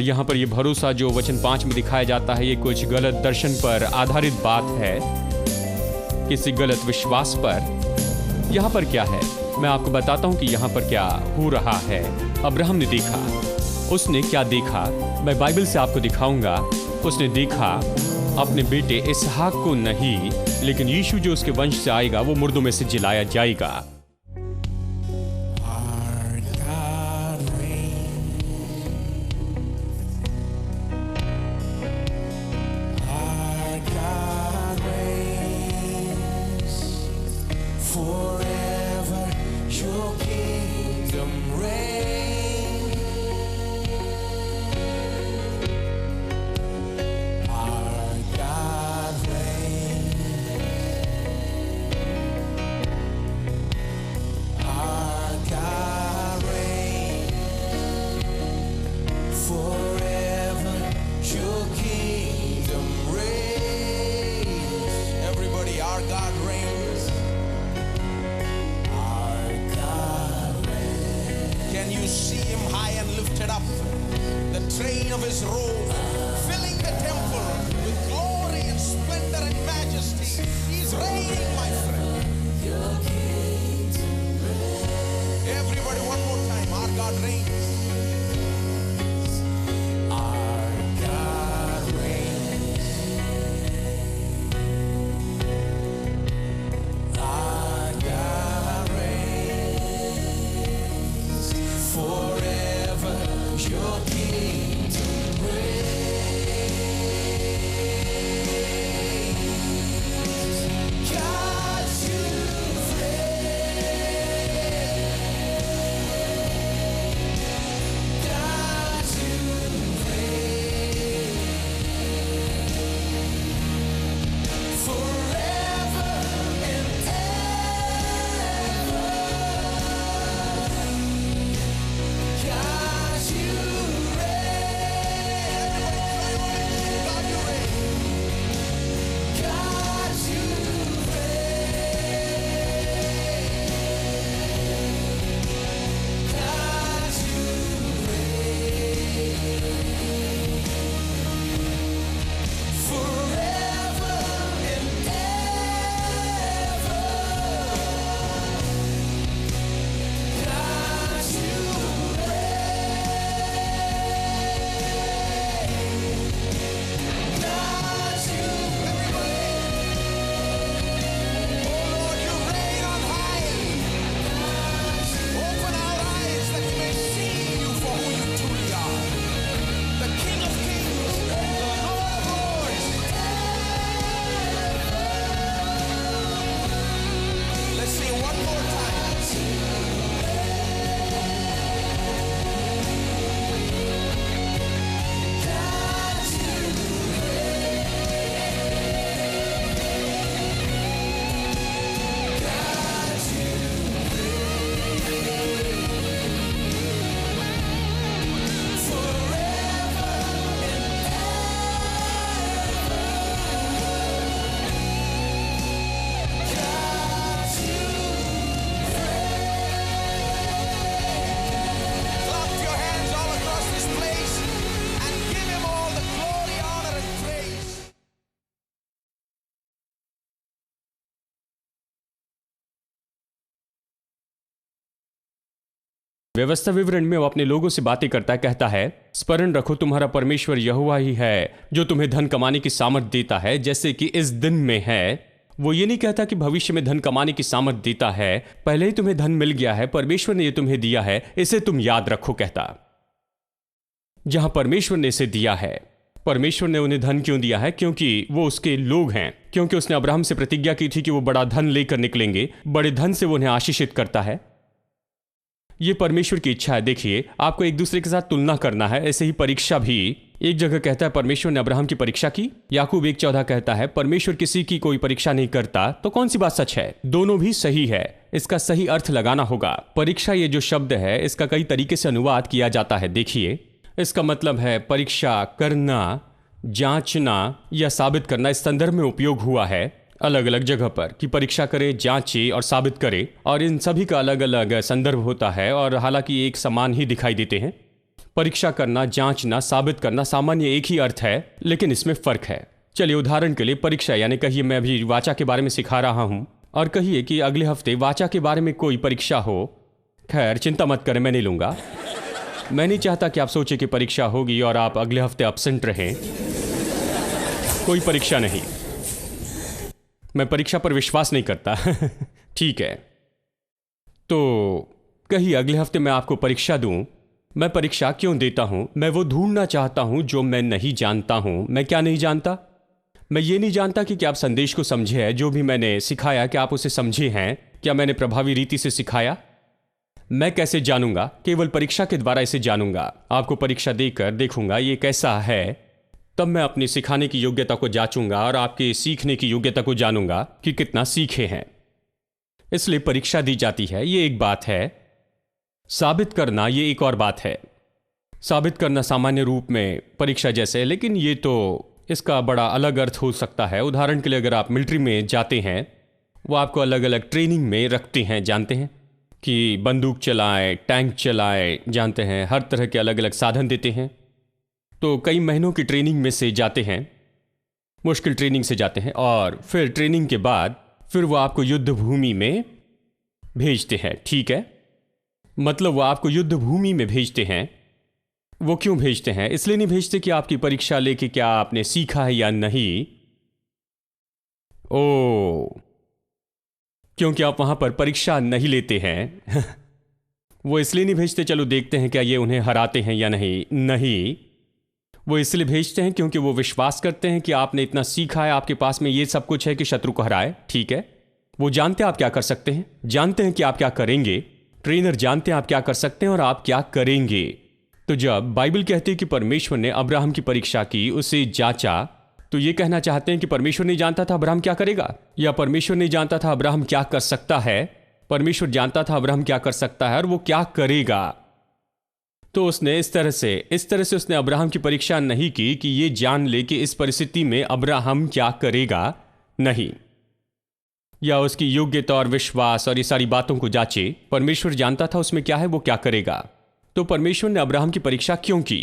यहाँ पर ये भरोसा जो वचन 5 में दिखाया जाता है, ये कुछ गलत दर्शन पर आधारित बात है, किसी गलत विश्वास पर। यहाँ पर क्या है, मैं आपको बताता हूँ कि यहाँ पर क्या हो रहा है। अब्राहम ने देखा, उसने क्या देखा मैं बाइबल से आपको दिखाऊंगा। उसने देखा अपने बेटे इसहाक को नहीं, लेकिन यीशु जो उसके वंश से आएगा वो मुर्दों में से जिलाया जाएगा। व्यवस्था विवरण में वो अपने लोगों से बातें करता है, कहता है स्मरण रखो तुम्हारा परमेश्वर यहोवा ही है जो तुम्हें धन कमाने की सामर्थ देता है जैसे कि इस दिन में है। वो ये नहीं कहता कि भविष्य में धन कमाने की सामर्थ देता है, पहले ही तुम्हें धन मिल गया है, परमेश्वर ने ये तुम्हें दिया है, इसे तुम याद रखो। कहता जहां परमेश्वर ने इसे दिया है, परमेश्वर ने उन्हें धन क्यों दिया है? क्योंकि वो उसके लोग हैं, क्योंकि उसने अब्राहम से प्रतिज्ञा की थी कि वो बड़ा धन लेकर निकलेंगे, बड़े धन से वो उन्हें आशीषित करता है। ये परमेश्वर की इच्छा है। देखिए, आपको एक दूसरे के साथ तुलना करना है। ऐसे ही परीक्षा भी, एक जगह कहता है परमेश्वर ने अब्राहम की परीक्षा की, याकूब 1:14 कहता है परमेश्वर किसी की कोई परीक्षा नहीं करता। तो कौन सी बात सच है? दोनों भी सही है, इसका सही अर्थ लगाना होगा। परीक्षा ये जो शब्द है इसका कई तरीके से अनुवाद किया जाता है। देखिए, इसका मतलब है परीक्षा करना, जांचना या साबित करना। इस संदर्भ में उपयोग हुआ है अलग अलग जगह पर कि परीक्षा करे, जांचे और साबित करे, और इन सभी का अलग अलग संदर्भ होता है और हालांकि एक समान ही दिखाई देते हैं। परीक्षा करना, जांचना, साबित करना सामान्य एक ही अर्थ है, लेकिन इसमें फर्क है। चलिए उदाहरण के लिए परीक्षा, यानी कहिए मैं अभी वाचा के बारे में सिखा रहा हूं और कहिए कि अगले हफ्ते वाचा के बारे में कोई परीक्षा हो। खैर चिंता मत करें, मैं नहीं लूंगा। मैं नहीं चाहता कि आप सोचें कि परीक्षा होगी और आप अगले हफ्ते एब्सेंट रहें। कोई परीक्षा नहीं, मैं परीक्षा पर विश्वास नहीं करता। ठीक है, तो कहिए अगले हफ्ते मैं आपको परीक्षा दूं। मैं परीक्षा क्यों देता हूं? मैं वो ढूंढना चाहता हूं जो मैं नहीं जानता हूं। मैं क्या नहीं जानता? मैं ये नहीं जानता कि क्या आप संदेश को समझे हैं, जो भी मैंने सिखाया क्या आप उसे समझे हैं, क्या मैंने प्रभावी रीति से सिखाया। मैं कैसे जानूंगा? केवल परीक्षा के द्वारा इसे जानूंगा। आपको परीक्षा देकर देखूंगा ये कैसा है, तब मैं अपनी सिखाने की योग्यता को जांचूंगा और आपके सीखने की योग्यता को जानूंगा कि कितना सीखे हैं। इसलिए परीक्षा दी जाती है, ये एक बात है। साबित करना ये एक और बात है। साबित करना सामान्य रूप में परीक्षा जैसे है, लेकिन ये तो इसका बड़ा अलग अर्थ हो सकता है। उदाहरण के लिए अगर आप मिलिट्री में जाते हैं, वो आपको अलग अलग ट्रेनिंग में रखते हैं, जानते हैं कि बंदूक चलाएं, टैंक चलाएं, जानते हैं हर तरह के अलग अलग साधन देते हैं। तो कई महीनों की ट्रेनिंग में से जाते हैं, मुश्किल ट्रेनिंग से जाते हैं, और फिर ट्रेनिंग के बाद फिर वो आपको युद्ध भूमि में भेजते हैं। ठीक है, मतलब वो आपको युद्ध भूमि में भेजते हैं। वो क्यों भेजते हैं? इसलिए नहीं भेजते कि आपकी परीक्षा लेके क्या आपने सीखा है या नहीं। क्योंकि आप वहां पर परीक्षा नहीं लेते हैं। वो इसलिए नहीं भेजते चलो देखते हैं क्या ये उन्हें हराते हैं या नहीं। नहीं, वो इसलिए भेजते हैं क्योंकि वो विश्वास करते हैं कि आपने इतना सीखा है, आपके पास में ये सब कुछ है कि शत्रु को हराए। ठीक है, वो जानते हैं आप क्या कर सकते हैं, जानते हैं कि आप क्या करेंगे। ट्रेनर जानते हैं आप क्या कर सकते हैं और आप क्या करेंगे। तो जब बाइबल कहती है कि परमेश्वर ने अब्राहम की परीक्षा की, उसे जांचा, तो ये कहना चाहते हैं कि परमेश्वर नहीं जानता था अब्राहम क्या करेगा, या परमेश्वर नहीं जानता था अब्राहम क्या कर सकता है। परमेश्वर जानता था अब्राहम क्या कर सकता है और वो क्या करेगा। तो उसने इस तरह से उसने अब्राहम की परीक्षा नहीं की कि ये जान ले कि इस परिस्थिति में अब्राहम क्या करेगा, नहीं, या उसकी योग्यता और विश्वास और ये सारी बातों को जांचे। परमेश्वर जानता था उसमें क्या है, वो क्या करेगा। तो परमेश्वर ने अब्राहम की परीक्षा क्यों की?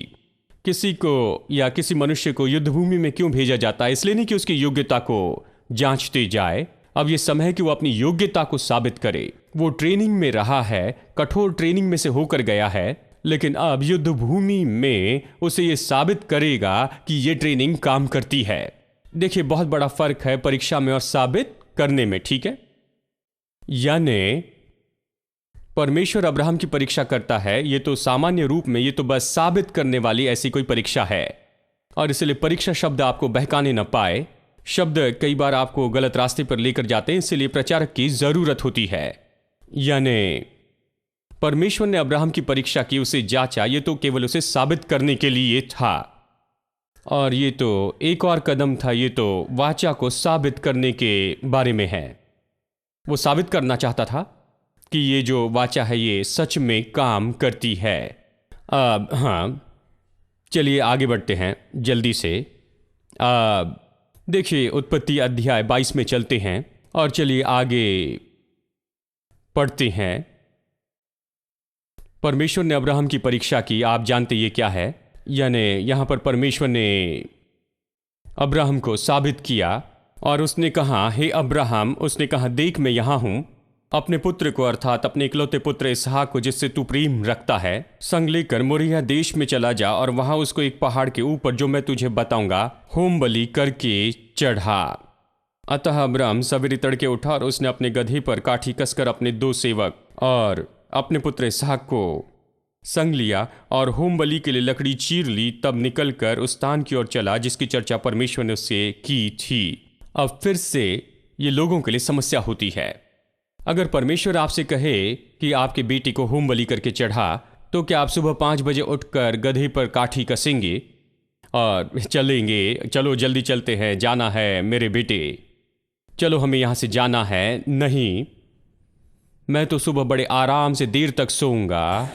किसी को या किसी मनुष्य को युद्ध भूमि में क्यों भेजा जाता है? इसलिए नहीं कि उसकी योग्यता को जांचते जाए। अब ये समय है कि वो अपनी योग्यता को साबित करे। वो ट्रेनिंग में रहा है, कठोर ट्रेनिंग में से होकर गया है, लेकिन अब युद्ध भूमि में उसे ये साबित करेगा कि ये ट्रेनिंग काम करती है। देखिए बहुत बड़ा फर्क है परीक्षा में और साबित करने में। ठीक है, यानी परमेश्वर अब्राहम की परीक्षा करता है, ये तो सामान्य रूप में ये तो बस साबित करने वाली ऐसी कोई परीक्षा है। और इसलिए परीक्षा शब्द आपको बहकाने न पाए। शब्द कई बार आपको गलत रास्ते पर लेकर जाते हैं, इसलिए प्रचारक की जरूरत होती है। यानी परमेश्वर ने अब्राहम की परीक्षा की, उसे जांचा, ये तो केवल उसे साबित करने के लिए था। और ये तो एक और कदम था, ये तो वाचा को साबित करने के बारे में है। वो साबित करना चाहता था कि ये जो वाचा है ये सच में काम करती है। अब हाँ, चलिए आगे बढ़ते हैं जल्दी से। देखिए उत्पत्ति अध्याय 22 में चलते हैं और चलिए आगे पढ़ते हैं। परमेश्वर ने अब्राहम की परीक्षा की, आप जानते ये क्या है। यानी यहाँ पर परमेश्वर ने अब्राहम को साबित किया और उसने कहा, हे अब्राहम, उसने कहा देख मैं यहाँ हूँ, अपने पुत्र को अर्थात अपने इकलौते पुत्र इसहाक को जिससे तू प्रेम रखता है, संग लेकर मोरिया देश में चला जा और वहां उसको एक पहाड़ के ऊपर जो मैं तुझे बताऊंगा होम बलि करके चढ़ा। अतः अब्राहम सवेरे तड़के उठा और उसने अपने गधे पर काठी कसकर अपने 2 सेवक और अपने पुत्र इसहाक को संग लिया और होम बलि के लिए लकड़ी चीर ली। तब निकलकर उस स्थान की ओर चला जिसकी चर्चा परमेश्वर ने उससे की थी। अब फिर से ये लोगों के लिए समस्या होती है। अगर परमेश्वर आपसे कहे कि आपके बेटे को होम बलि करके चढ़ा, तो क्या आप सुबह 5 बजे उठकर गधे पर काठी कसेंगे और चलेंगे, चलो जल्दी चलते हैं, जाना है मेरे बेटे, चलो हमें यहाँ से जाना है? नहीं, मैं तो सुबह बड़े आराम से देर तक सोऊंगा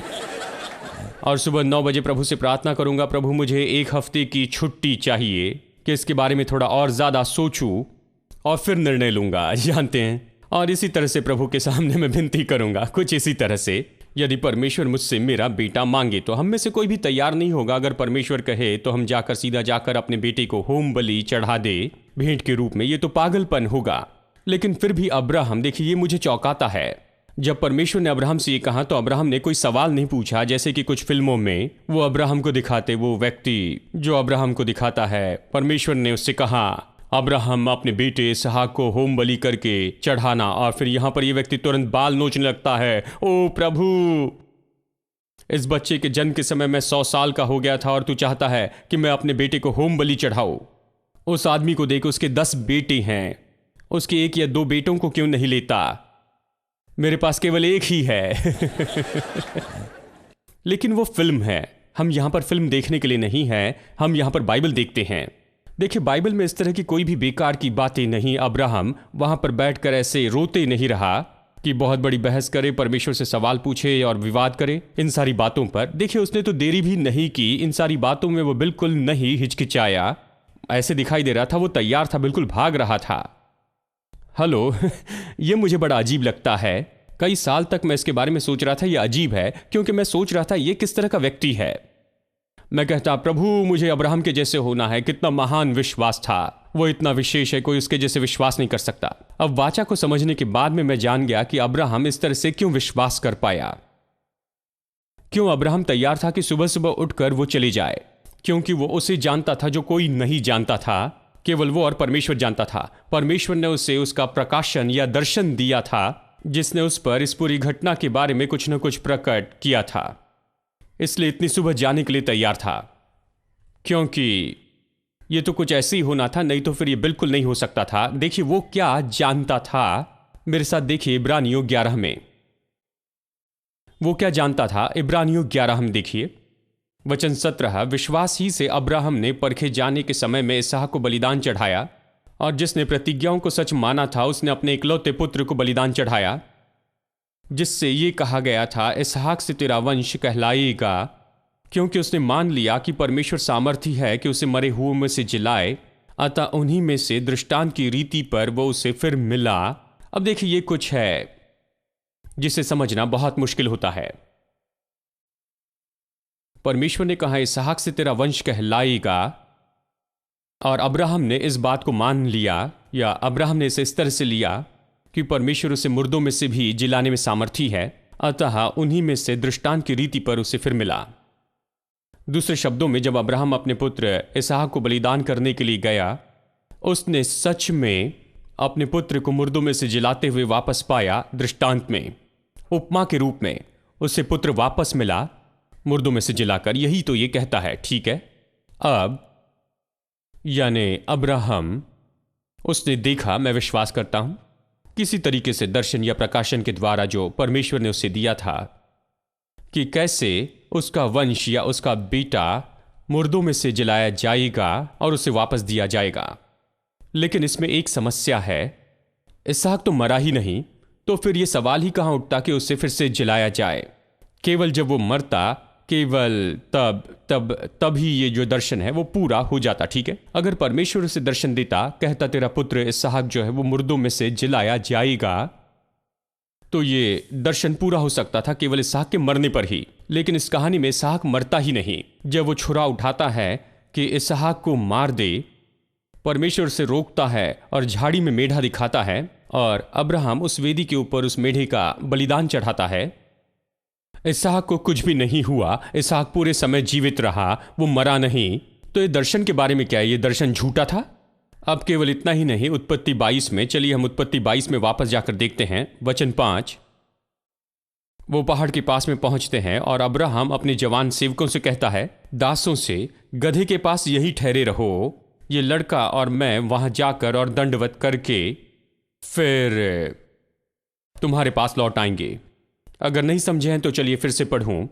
और सुबह 9 बजे प्रभु से प्रार्थना करूंगा, प्रभु मुझे 1 हफ्ते की छुट्टी चाहिए कि इसके बारे में थोड़ा और ज़्यादा सोचूं और फिर निर्णय लूंगा, जानते हैं। और इसी तरह से प्रभु के सामने मैं विनती करूंगा, कुछ इसी तरह से। यदि परमेश्वर मुझसे मेरा बेटा मांगे तो हम में से कोई भी तैयार नहीं होगा अगर परमेश्वर कहे तो हम जाकर सीधा जाकर अपने बेटे को होम बलि चढ़ा दे भेंट के रूप में। ये तो पागलपन होगा। लेकिन फिर भी अब्राहम, देखिए ये मुझे चौंकाता है। जब परमेश्वर ने अब्राहम से ये कहा तो अब्राहम ने कोई सवाल नहीं पूछा, जैसे कि कुछ फिल्मों में वो अब्राहम को दिखाते, वो व्यक्ति जो अब्राहम को दिखाता है। परमेश्वर ने उससे कहा, अब्राहम अपने बेटे इसहाक को होम बलि करके चढ़ाना, और फिर यहां पर ये व्यक्ति तुरंत बाल नोचने लगता है। ओ प्रभु, इस बच्चे के जन्म के समय मैं 100 साल का हो गया था और तू चाहता है कि मैं अपने बेटे को होम बलि चढ़ाऊं। उस आदमी को देख, उसके 10 बेटे हैं, उसके 1 या 2 बेटों को क्यों नहीं लेता? मेरे पास केवल 1 ही है। लेकिन वो फिल्म है। हम यहां पर फिल्म देखने के लिए नहीं है, हम यहां पर बाइबल देखते हैं। देखिए बाइबल में इस तरह की कोई भी बेकार की बातें नहीं। अब्राहम वहां पर बैठकर ऐसे रोते नहीं रहा कि बहुत बड़ी बहस करे, परमेश्वर से सवाल पूछे और विवाद करे इन सारी बातों पर। देखिए उसने तो देरी भी नहीं की, इन सारी बातों में वो बिल्कुल नहीं हिचकिचाया। ऐसे दिखाई दे रहा था वो तैयार था, बिल्कुल भाग रहा था। हेलो। ये मुझे बड़ा अजीब लगता है। कई साल तक मैं इसके बारे में सोच रहा था ये अजीब है, क्योंकि मैं सोच रहा था ये किस तरह का व्यक्ति है। मैं कहता, प्रभु मुझे अब्राहम के जैसे होना है। कितना महान विश्वास था, वो इतना विशेष है, कोई उसके जैसे विश्वास नहीं कर सकता। अब वाचा को समझने के बाद में मैं जान गया कि अब्राहम इस तरह से क्यों विश्वास कर पाया। क्यों अब्राहम तैयार था कि सुबह सुबह उठकर वो चले जाए, क्योंकि वो उसे जानता था जो कोई नहीं जानता था, केवल वो और परमेश्वर जानता था। परमेश्वर ने उसे उसका प्रकाशन या दर्शन दिया था, जिसने उस पर इस पूरी घटना के बारे में कुछ न कुछ प्रकट किया था। इसलिए इतनी सुबह जाने के लिए तैयार था, क्योंकि ये तो कुछ ऐसे ही होना था, नहीं तो फिर ये बिल्कुल नहीं हो सकता था। देखिए वो क्या जानता था, मेरे साथ देखिए इब्रानियों 11 में वो क्या जानता था। इब्रानियों 11 हम देखिए वचन 17। विश्वास ही से अब्राहम ने परखे जाने के समय में इसहाक को बलिदान चढ़ाया, और जिसने प्रतिज्ञाओं को सच माना था उसने अपने इकलौते पुत्र को बलिदान चढ़ाया, जिससे ये कहा गया था इसहाक से तेरा वंश कहलाएगा, क्योंकि उसने मान लिया कि परमेश्वर सामर्थी है कि उसे मरे हुओं में से जिलाए। अतः उन्हीं में से दृष्टांत की रीति पर वो उसे फिर मिला। अब देखिए ये कुछ है जिसे समझना बहुत मुश्किल होता है। परमेश्वर ने कहा इसहाक से तेरा वंश कहलाएगा, और अब्राहम ने इस बात को मान लिया, या अब्राहम ने इसे इस तरह से लिया कि परमेश्वर उसे मुर्दों में से भी जिलाने में सामर्थी है। अतः उन्हीं में से दृष्टांत की रीति पर उसे फिर मिला। दूसरे शब्दों में, जब अब्राहम अपने पुत्र इसहाक को बलिदान करने के लिए गया, उसने सच में अपने पुत्र को मुर्दों में से जिलाते हुए वापस पाया। दृष्टांत में, उपमा के रूप में उसे पुत्र वापस मिला मुर्दों में से जिलाकर। यही तो ये कहता है, ठीक है। अब यानी अब्राहम, उसने देखा, मैं विश्वास करता हूं किसी तरीके से दर्शन या प्रकाशन के द्वारा जो परमेश्वर ने उसे दिया था, कि कैसे उसका वंश या उसका बेटा मुर्दों में से जिलाया जाएगा और उसे वापस दिया जाएगा। लेकिन इसमें एक समस्या है, इसहाक तो मरा ही नहीं, तो फिर यह सवाल ही कहां उठता कि उसे फिर से जिलाया जाए। केवल जब वो मरता, केवल तब ही ये जो दर्शन है वो पूरा हो जाता, ठीक है। अगर परमेश्वर उसे दर्शन देता, कहता तेरा पुत्र इसहाक जो है वो मुर्दों में से जिलाया जाएगा, तो ये दर्शन पूरा हो सकता था केवल इसहाक के मरने पर ही। लेकिन इस कहानी में इसहाक मरता ही नहीं। जब वो छुरा उठाता है कि इसहाक को मार दे, परमेश्वर से रोकता है और झाड़ी में मेढ़ा दिखाता है, और अब्राहम उस वेदी के ऊपर उस मेढ़े का बलिदान चढ़ाता है। इसहाक को कुछ भी नहीं हुआ, इसहाक पूरे समय जीवित रहा, वो मरा नहीं। तो ये दर्शन के बारे में क्या है? ये दर्शन झूठा था। अब केवल इतना ही नहीं, उत्पत्ति 22 में, चलिए हम उत्पत्ति 22 में वापस जाकर देखते हैं। वचन 5, वो पहाड़ के पास में पहुंचते हैं और अब्राहम अपने जवान सेवकों से कहता है, दासों से, गधे के पास यही ठहरे रहो, ये लड़का और मैं वहां जाकर और दंडवत करके फिर तुम्हारे पास लौट आएंगे। अगर नहीं समझे हैं तो चलिए फिर से पढ़ूं।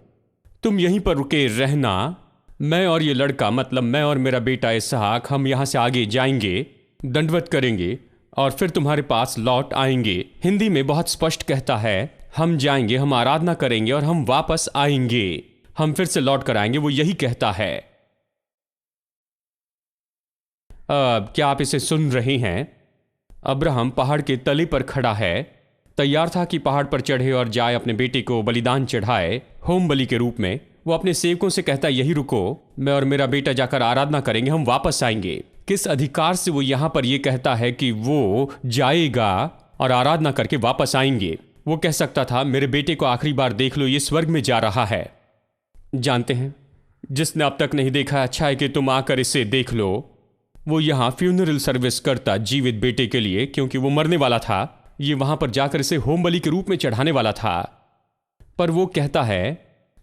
तुम यहीं पर रुके रहना, मैं और ये लड़का, मतलब मैं और मेरा बेटा इसहाक, हम यहां से आगे जाएंगे, दंडवत करेंगे और फिर तुम्हारे पास लौट आएंगे। हिंदी में बहुत स्पष्ट कहता है, हम जाएंगे, हम आराधना करेंगे और हम वापस आएंगे, हम फिर से लौट कर आएंगे। वो यही कहता है। अब क्या आप इसे सुन रहे हैं? अब्राहम पहाड़ के तले पर खड़ा है, तैयार था कि पहाड़ पर चढ़े और जाए अपने बेटे को बलिदान चढ़ाए होम बलि के रूप में। वो अपने सेवकों से कहता है, यही रुको, मैं और मेरा बेटा जाकर आराधना करेंगे, हम वापस आएंगे। किस अधिकार से वो यहां पर ये कहता है कि वो जाएगा और आराधना करके वापस आएंगे? वो कह सकता था, मेरे बेटे को आखिरी बार देख लो, ये स्वर्ग में जा रहा है। जानते हैं, जिसने अब तक नहीं देखा, अच्छा है कि तुम आकर इसे देख लो। वो यहां फ्यूनरल सर्विस करता जीवित बेटे के लिए, क्योंकि वो मरने वाला था। ये वहां पर जाकर इसे होम बलि के रूप में चढ़ाने वाला था। पर वो कहता है,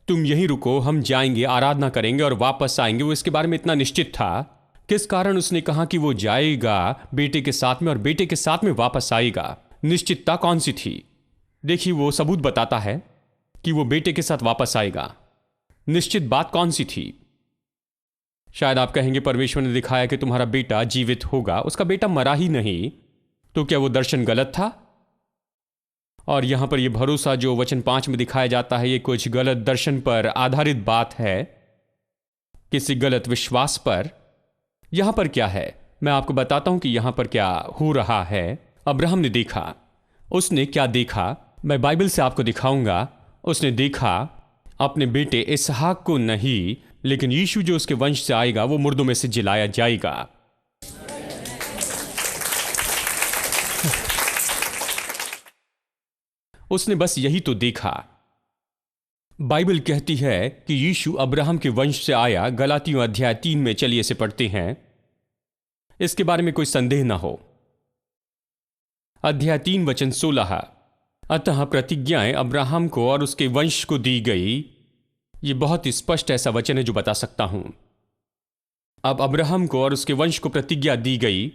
तुम यहीं रुको, हम जाएंगे, आराधना करेंगे और वापस आएंगे। वो इसके बारे में इतना निश्चित था। किस कारण उसने कहा कि वो जाएगा बेटे के साथ में और बेटे के साथ में वापस आएगा? निश्चितता कौन सी थी? देखिए, वो सबूत बताता है कि वो बेटे के साथ वापस आएगा। निश्चित बात कौन सी थी? शायद आप कहेंगे, परमेश्वर ने दिखाया कि तुम्हारा बेटा जीवित होगा। उसका बेटा मरा ही नहीं, तो क्या वो दर्शन गलत था? और यहां पर यह भरोसा जो वचन 5 में दिखाया जाता है, यह कुछ गलत दर्शन पर आधारित बात है, किसी गलत विश्वास पर। यहां पर क्या है, मैं आपको बताता हूं कि यहां पर क्या हो रहा है। अब्राहम ने देखा। उसने क्या देखा, मैं बाइबल से आपको दिखाऊंगा। उसने देखा अपने बेटे इसहाक को नहीं, लेकिन यीशु जो उसके वंश से आएगा, वो मुर्दों में से जिलाया जाएगा। उसने बस यही तो देखा। बाइबल कहती है कि यीशु अब्राहम के वंश से आया। गलातियों अध्याय 3 में, चलिए इसे पढ़ते हैं, इसके बारे में कोई संदेह ना हो। अध्याय 3 वचन 16, अतः प्रतिज्ञाएं अब्राहम को और उसके वंश को दी गई। यह बहुत ही स्पष्ट ऐसा वचन है जो बता सकता हूं। अब अब्राहम को और उसके वंश को प्रतिज्ञा दी गई।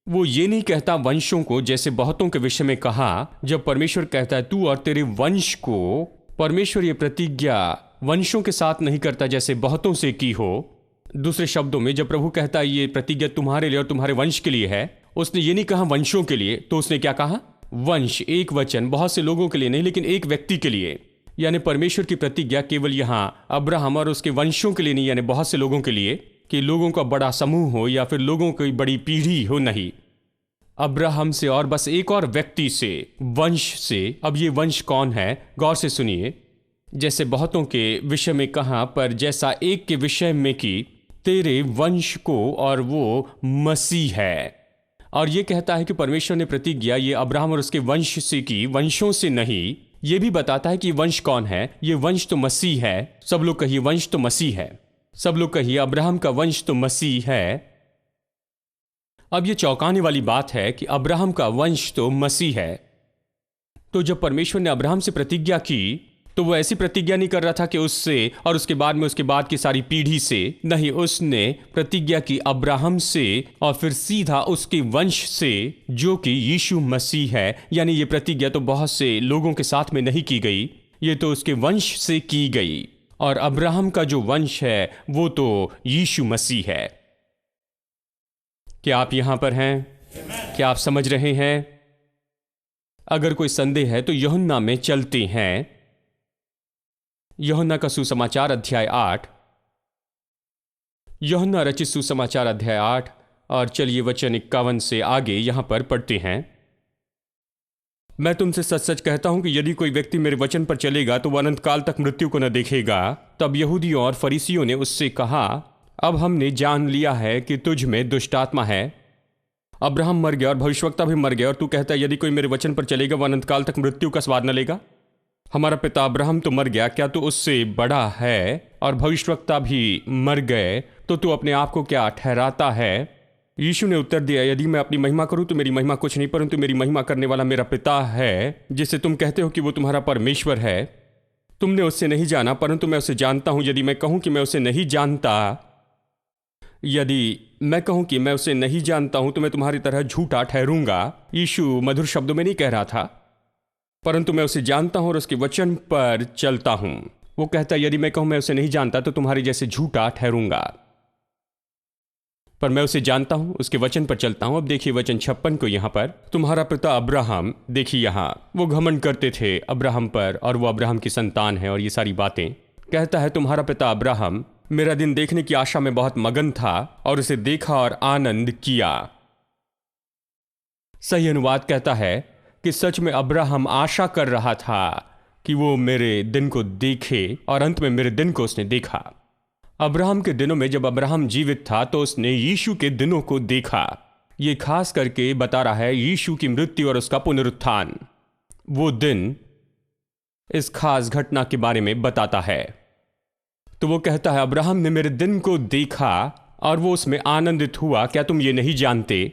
वो ये नहीं कहता वंशों को, जैसे बहुतों के विषय में कहा। जब परमेश्वर कहता है तू और तेरे वंश को, परमेश्वर ये प्रतिज्ञा वंशों के साथ नहीं करता जैसे बहुतों से की हो। दूसरे शब्दों में, जब प्रभु कहता है ये प्रतिज्ञा तुम्हारे लिए और तुम्हारे वंश के लिए है, उसने ये नहीं कहा वंशों के लिए, तो उसने क्या कहा? वंश, एक वचन, बहुत से लोगों के लिए नहीं, लेकिन एक व्यक्ति के लिए। यानी परमेश्वर की प्रतिज्ञा केवल यहां अब्राहम और उसके वंशों के लिए नहीं, यानी बहुत से लोगों के लिए, कि लोगों का बड़ा समूह हो या फिर लोगों की बड़ी पीढ़ी हो, नहीं। अब्राहम से और बस एक और व्यक्ति से, वंश से। अब ये वंश कौन है? गौर से सुनिए। जैसे बहुतों के विषय में कहा, पर जैसा एक के विषय में कि तेरे वंश को, और वो मसीह है। और ये कहता है कि परमेश्वर ने प्रतिज्ञा ये अब्राहम और उसके वंश से की, वंशों से नहीं। ये भी बताता है कि वंश कौन है। ये वंश तो मसीह है। सब लोग कहिए, वंश तो मसीह है। सब लोग कहिए, अब्राहम का वंश तो मसीह है। अब ये चौंकाने वाली बात है कि अब्राहम का वंश तो मसीह है। तो जब परमेश्वर ने अब्राहम से प्रतिज्ञा की, तो वो ऐसी प्रतिज्ञा नहीं कर रहा था कि उससे और उसके बाद में उसके बाद की सारी पीढ़ी से, नहीं। उसने प्रतिज्ञा की अब्राहम से और फिर सीधा उसके वंश से, जो कि यीशु मसीह है। यानी ये प्रतिज्ञा तो बहुत से लोगों के साथ में नहीं की गई, ये तो उसके वंश से की गई। और अब्राहम का जो वंश है वो तो यीशु मसीह है। क्या आप यहां पर हैं? क्या आप समझ रहे हैं? अगर कोई संदेह है तो यूहन्ना में चलते हैं। यूहन्ना का सुसमाचार अध्याय 8, यूहन्ना रचित सुसमाचार अध्याय 8, और चलिए वचन 51 से आगे यहां पर पढ़ते हैं। मैं तुमसे सच सच कहता हूं कि यदि कोई व्यक्ति मेरे वचन पर चलेगा तो वह अनंत काल तक मृत्यु को न देखेगा। तब यहूदियों और फरीसियों ने उससे कहा, अब हमने जान लिया है कि तुझ में दुष्ट आत्मा है। अब्राहम मर गया और भविष्यवक्ता भी मर गया, और तू कहता है यदि कोई मेरे वचन पर चलेगा वह अनंत काल तक मृत्यु का स्वाद न लेगा। हमारा पिता अब्राहम तो मर गया, क्या तू उससे बड़ा है? और भविष्यवक्ता भी मर गए, तो तू अपने आप को क्या ठहराता है? यीशु ने उत्तर दिया, यदि मैं अपनी महिमा करूं तो मेरी महिमा कुछ नहीं, परंतु मेरी महिमा करने वाला मेरा पिता है, जिसे तुम कहते हो कि वो तुम्हारा परमेश्वर है। तुमने उससे नहीं जाना, परंतु मैं उसे जानता हूं। यदि मैं कहूं कि मैं उसे नहीं जानता, यदि मैं कहूं कि मैं उसे नहीं जानता हूं, तो मैं तुम्हारी तरह झूठा ठहरूंगा। यीशु मधुर शब्दों में नहीं कह रहा था, परंतु मैं उसे जानता हूं और उसके वचन पर चलता हूं। वो कहता है, यदि मैं कहूं मैं उसे नहीं जानता तो तुम्हारे जैसे झूठा ठहरूंगा, पर मैं उसे जानता हूं, उसके वचन पर चलता हूं। अब देखिए वचन 56 को यहां पर, तुम्हारा पिता अब्राहम, देखिए यहां वो घमंड करते थे अब्राहम पर, और वो अब्राहम की संतान है और ये सारी बातें। कहता है, तुम्हारा पिता अब्राहम मेरा दिन देखने की आशा में बहुत मगन था और उसे देखा और आनंद किया। सही अनुवाद कहता है कि सच में अब्राहम आशा कर रहा था कि वो मेरे दिन को देखे, और अंत में मेरे दिन को उसने देखा। अब्राहम के दिनों में जब अब्राहम जीवित था तो उसने यीशु के दिनों को देखा। ये खास करके बता रहा है यीशु की मृत्यु और उसका पुनरुत्थान। वो दिन इस खास घटना के बारे में बताता है। तो वो कहता है अब्राहम ने मेरे दिन को देखा और वो उसमें आनंदित हुआ, क्या तुम ये नहीं जानते?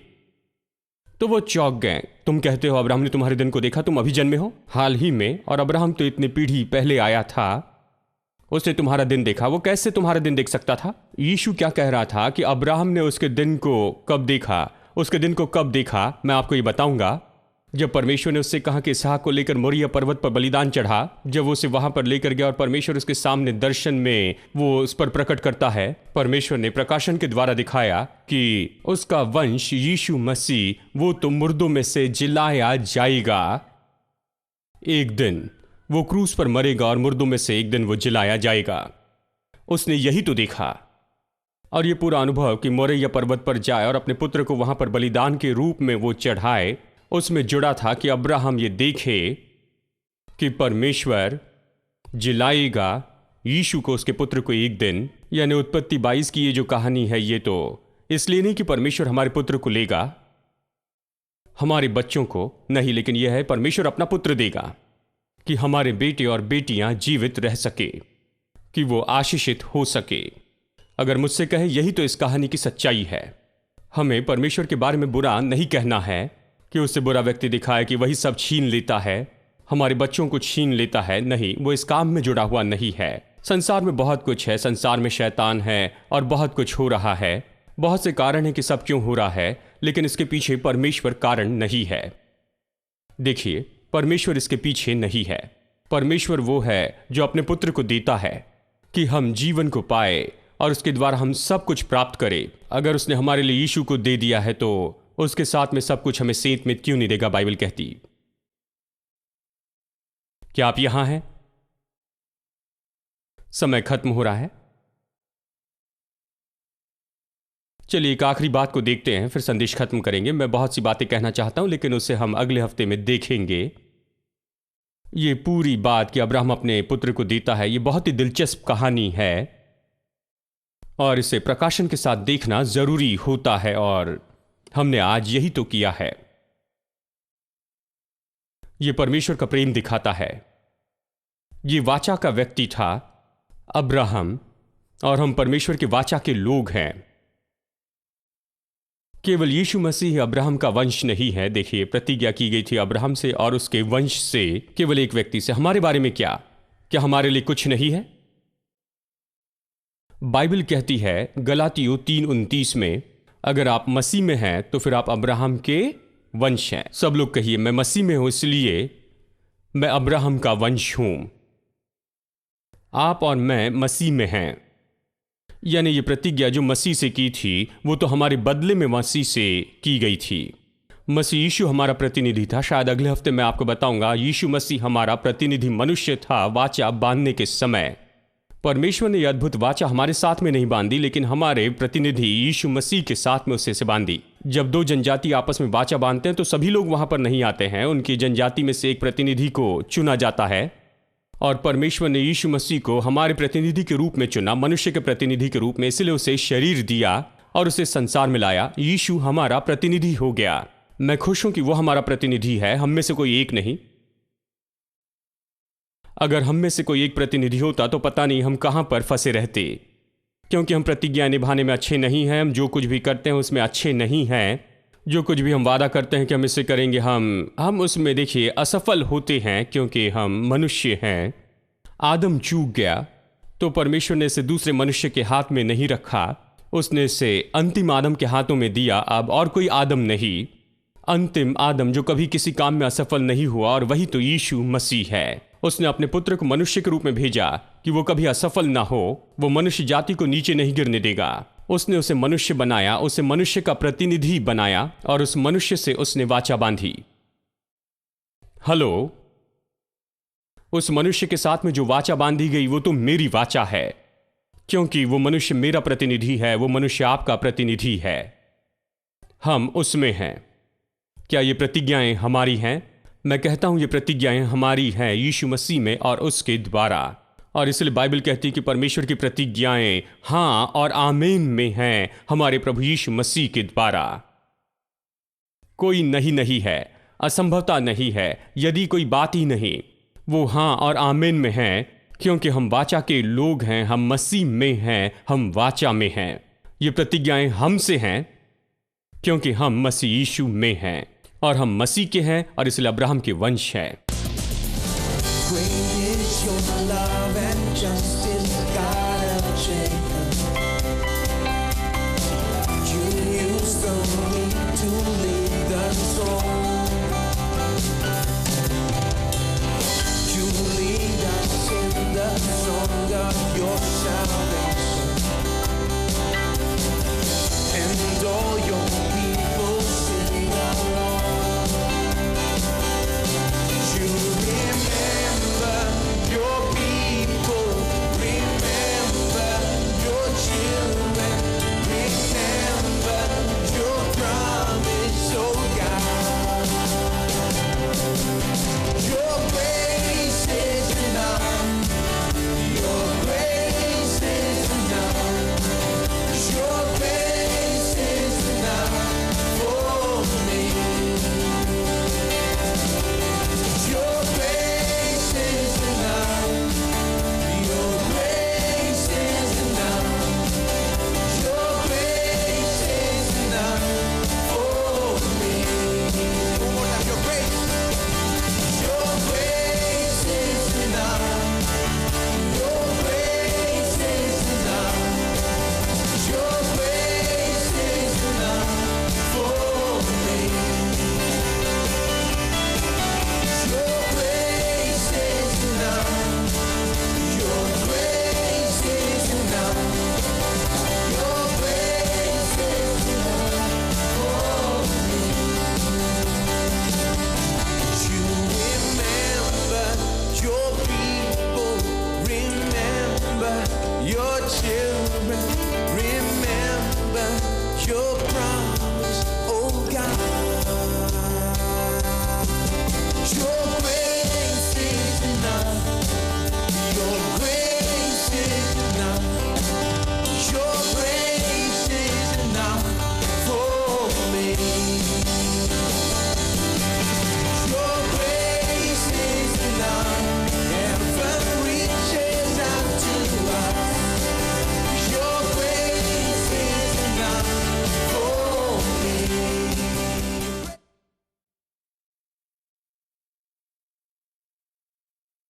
तो वो चौंक गए। तुम कहते हो अब्राहम ने तुम्हारे दिन को देखा, तुम अभी जन्मे हो हाल ही में, और अब्राहम तो इतनी पीढ़ी पहले आया था, उसने तुम्हारा दिन देखा। वो कैसे तुम्हारा दिन देख सकता था? यीशु क्या कह रहा था कि अब्राहम ने उसके दिन को कब देखा। उसके दिन को कब देखा मैं आपको ये बताऊंगा। जब परमेश्वर ने उससे कहा कि इसहाक को लेकर मोरिया पर्वत पर बलिदान चढ़ा, जब वो उसे वहां पर लेकर गया और परमेश्वर उसके सामने दर्शन में वो उस पर प्रकट करता है, परमेश्वर ने प्रकाशन के द्वारा दिखाया कि उसका वंश यीशु मसीह वो तो मुर्दों में से जिलाया जाएगा। एक दिन वो क्रूस पर मरेगा और मुर्दों में से एक दिन वो जिलाया जाएगा। उसने यही तो देखा। और ये पूरा अनुभव कि मोरिया पर्वत पर जाए और अपने पुत्र को वहां पर बलिदान के रूप में वो चढ़ाए, उसमें जुड़ा था कि अब्राहम ये देखे कि परमेश्वर जिलाएगा यीशु को, उसके पुत्र को, एक दिन। यानी उत्पत्ति 22 की ये जो कहानी है, ये तो इसलिए नहीं कि परमेश्वर हमारे पुत्र को लेगा, हमारे बच्चों को नहीं, लेकिन यह है परमेश्वर अपना पुत्र देगा कि हमारे बेटे और बेटियां जीवित रह सके, कि वो आशीषित हो सके। अगर मुझसे कहें यही तो इस कहानी की सच्चाई है। हमें परमेश्वर के बारे में बुरा नहीं कहना है कि उससे बुरा व्यक्ति दिखाए कि वही सब छीन लेता है, हमारे बच्चों को छीन लेता है। नहीं, वो इस काम में जुड़ा हुआ नहीं है। संसार में बहुत कुछ है, संसार में शैतान है और बहुत कुछ हो रहा है। बहुत से कारण हैं कि सब क्यों हो रहा है, लेकिन इसके पीछे परमेश्वर कारण नहीं है। देखिए, परमेश्वर इसके पीछे नहीं है। परमेश्वर वो है जो अपने पुत्र को देता है कि हम जीवन को पाए और उसके द्वारा हम सब कुछ प्राप्त करें। अगर उसने हमारे लिए यीशु को दे दिया है तो उसके साथ में सब कुछ हमें सेंत में क्यों नहीं देगा? बाइबल कहती। क्या आप यहां हैं? समय खत्म हो रहा है। चलिए एक आखिरी बात को देखते हैं, फिर संदेश खत्म करेंगे। मैं बहुत सी बातें कहना चाहता हूं, लेकिन उसे हम अगले हफ्ते में देखेंगे। ये पूरी बात कि अब्राहम अपने पुत्र को देता है, ये बहुत ही दिलचस्प कहानी है और इसे प्रकाशन के साथ देखना जरूरी होता है, और हमने आज यही तो किया है। यह परमेश्वर का प्रेम दिखाता है। ये वाचा का व्यक्ति था अब्राहम, और हम परमेश्वर के वाचा के लोग हैं। केवल यीशु मसीह अब्राहम का वंश नहीं है। देखिए, प्रतिज्ञा की गई थी अब्राहम से और उसके वंश से, केवल एक व्यक्ति से। हमारे बारे में क्या हमारे लिए कुछ नहीं है? बाइबल कहती है गलातियों 3:29 में, अगर आप मसीह में हैं तो फिर आप अब्राहम के वंश हैं। सब लोग कहिए, मैं मसीह में हूं इसलिए मैं अब्राहम का वंश हूं। आप और मैं मसीह में हैं। यानी ये प्रतिज्ञा जो मसीह से की थी वो तो हमारे बदले में मसीह से की गई थी। मसीह यीशु हमारा प्रतिनिधि था। शायद अगले हफ्ते मैं आपको बताऊंगा, यीशु मसीह हमारा प्रतिनिधि मनुष्य था वाचा बांधने के समय। परमेश्वर ने यह अद्भुत वाचा हमारे साथ में नहीं बांधी, लेकिन हमारे प्रतिनिधि यीशु मसीह के साथ में उसे से बांधी। जब दो जनजाति आपस में वाचा बांधते हैं तो सभी लोग वहां पर नहीं आते हैं। उनकी जनजाति में से एक प्रतिनिधि को चुना जाता है, और परमेश्वर ने यीशु मसीह को हमारे प्रतिनिधि के रूप में चुना, मनुष्य के प्रतिनिधि के रूप में, इसलिए उसे शरीर दिया और उसे संसार में लाया। यीशु हमारा प्रतिनिधि हो गया। मैं खुश हूं कि वो हमारा प्रतिनिधि है, हम में से कोई एक नहीं। अगर हम में से कोई एक प्रतिनिधि होता तो पता नहीं हम कहां पर फंसे रहते, क्योंकि हम प्रतिज्ञा निभाने में अच्छे नहीं हैं। हम जो कुछ भी करते हैं उसमें अच्छे नहीं हैं। जो कुछ भी हम वादा करते हैं कि हम इससे करेंगे, हम उसमें देखिए असफल होते हैं, क्योंकि हम मनुष्य हैं। आदम चूक गया तो परमेश्वर ने इसे दूसरे मनुष्य के हाथ में नहीं रखा, उसने इसे अंतिम आदम के हाथों में दिया। अब और कोई आदम नहीं, अंतिम आदम जो कभी किसी काम में असफल नहीं हुआ, और वही तो यीशु मसीह है। उसने अपने पुत्र को मनुष्य के रूप में भेजा कि वो कभी असफल ना हो, वो मनुष्य जाति को नीचे नहीं गिरने देगा। उसने उसे मनुष्य बनाया, उसे मनुष्य का प्रतिनिधि बनाया, और उस मनुष्य से उसने वाचा बांधी। हेलो, उस मनुष्य के साथ में जो वाचा बांधी गई वो तो मेरी वाचा है, क्योंकि वो मनुष्य मेरा प्रतिनिधि है, वो मनुष्य आपका प्रतिनिधि है। हम उसमें हैं। क्या ये प्रतिज्ञाएं हमारी हैं? मैं कहता हूं ये प्रतिज्ञाएं हमारी हैं यीशु मसीह में और उसके द्वारा। और इसलिए बाइबल कहती है कि परमेश्वर की प्रतिज्ञाएं हाँ और आमीन में हैं हमारे प्रभु यीशु मसीह के द्वारा। कोई नहीं है, असंभवता नहीं है, यदि कोई बात ही नहीं, वो हाँ और आमीन में है, क्योंकि हम वाचा के लोग हैं, हम मसीह में हैं, हम वाचा में हैं। ये प्रतिज्ञाएं हमसे हैं क्योंकि हम मसीह यीशु में हैं और हम मसीह के हैं और इसलिए अब्राहम के वंश हैं।